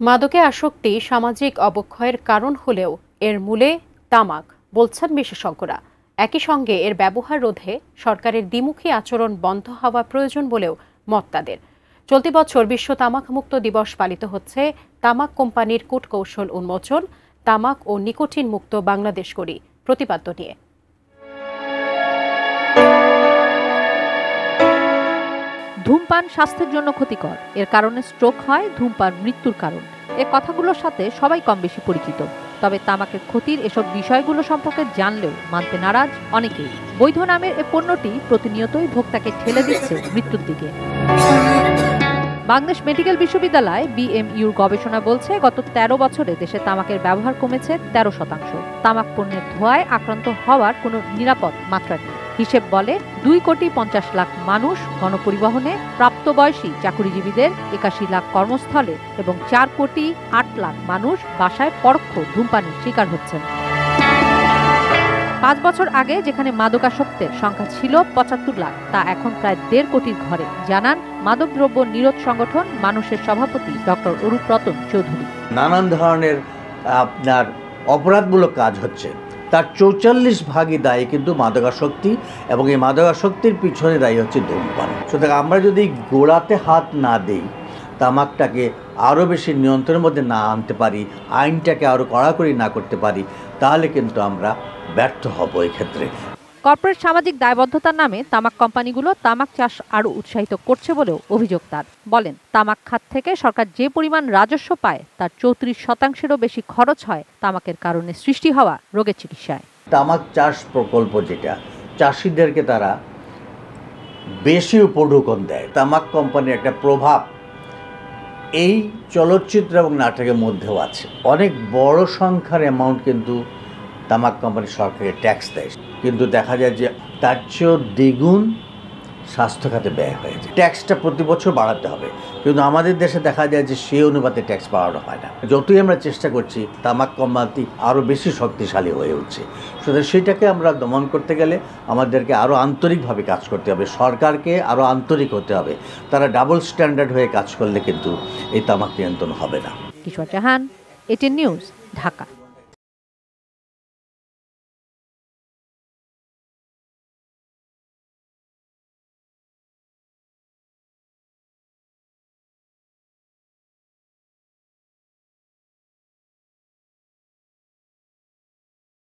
মাদকে আসক্তি সামাজিক অবক্ষয়ের কারণ হলেও এর মূলে তামাক বলছেন বিশেষজ্ঞরা। একই সঙ্গে এর ব্যবহার রোধে সরকারের দ্বিমুখী আচরণ বন্ধ হওয়া প্রয়োজন বলেও মত তাদের। চলতি বছর বিশ্ব তামাক মুক্ত দিবস পালিত হচ্ছে তামাক কোম্পানির কূটকৌশল উন্মোচন, তামাক ও নিকোটিন মুক্ত বাংলাদেশ করি প্রতিপাদ্য নিয়ে। ধূমপান স্বাস্থ্যের জন্য ক্ষতিকর, এর কারণে স্ট্রোক হয়, ধূমপান মৃত্যুর কারণ। এই কথাগুলোর সাথে সবাই কম বেশি পরিচিত। তবে তামাকের ক্ষতির এসব বিষয়গুলো সম্পর্কে জানলেও মানতে নারাজ অনেকেই। বৈধ নামের এ পণ্যটি প্রতিনিয়তই ভোক্তাকে ঠেলে দিচ্ছে মৃত্যুর দিকে। বাংলাদেশ মেডিকেল বিশ্ববিদ্যালয় BMUর গবেষণা বলছে, গত 13 বছরে দেশে তামাকের ব্যবহার কমেছে 13%। তামাক পণ্যের ধোঁয়ায় আক্রান্ত হওয়ার কোনো নিরাপদ মাত্রা নেই। হিসেব বলে 2,50,00,000 মানুষ গণপরিবহনে, প্রাপ্তবয়সী চাকুরিজীবীদের 81 লাখ কর্মস্থলে এবং 4,08,00,000 মানুষ বাসায় পরোক্ষ ধূমপানের শিকার হচ্ছেন। 5 বছর আগে যেখানে মাদকাসক্তের সংখ্যা ছিল 75 লাখ, তা এখন প্রায় 1.5 কোটির ঘরে, জানান মাদকদ্রব্য নিরোধ সংগঠন মানুষের সভাপতি ডক্টর অরূপ রতন চৌধুরী। নানান ধরনের আপনার অপরাধমূলক কাজ হচ্ছে, তার 44% দায়ী কিন্তু মাদকাসক্তি, এবং এই মাদকাসক্তির পিছনে দায়ী হচ্ছে ধূমপান। সুতরাং আমরা যদি গোড়াতে হাত না দিই, তামাকটাকে আরও বেশি নিয়ন্ত্রণের মধ্যে না আনতে পারি, আইনটাকে আরও কড়াকড়ি না করতে পারি, তাহলে কিন্তু আমরা ব্যর্থ হব এই ক্ষেত্রে। কর্পোরেট সামাজিক দায়বদ্ধতার নামে তামাক কোম্পানিগুলো তামাক চাষ আরও উৎসাহিত করছে বলেও অভিযোগ তার। বলেন, তামাক খাত থেকে সরকার যে পরিমাণ রাজস্ব পায় তার 34%-এরও বেশি খরচ হয় তামাকের কারণে সৃষ্টি হওয়া রোগের চিকিৎসায়। তামাক চাষ প্রকল্প যেটা, চাষিদেরকে তারা বেশি উপঢৌকন দেয়। তামাক কোম্পানির একটা প্রভাব এই চলচ্চিত্র এবং নাটকের মধ্যেও আছে। অনেক বড় সংখ্যার অ্যামাউন্ট কিন্তু তামাক কোম্পানি সরকারকে ট্যাক্স দেয়, কিন্তু দেখা যায় যে তার চেয়েও দ্বিগুণ স্বাস্থ্য খাতে ব্যয় হয়েছে। ট্যাক্সটা প্রতি বছর বাড়াতে হবে, কিন্তু আমাদের দেশে দেখা যায় যে সেই অনুপাতে ট্যাক্স বাড়ানো হয় না। যতই আমরা চেষ্টা করছি, তামাক কোম্পানি আরও বেশি শক্তিশালী হয়ে উঠছে। সুতরাং সেটাকে আমরা দমন করতে গেলে আমাদেরকে আরও আন্তরিকভাবে কাজ করতে হবে, সরকারকে আরও আন্তরিক হতে হবে। তারা ডাবল স্ট্যান্ডার্ড হয়ে কাজ করলে কিন্তু এই তামাক নিয়ন্ত্রণ হবে না। কিশোর জাহান, ATN নিউজ, ঢাকা।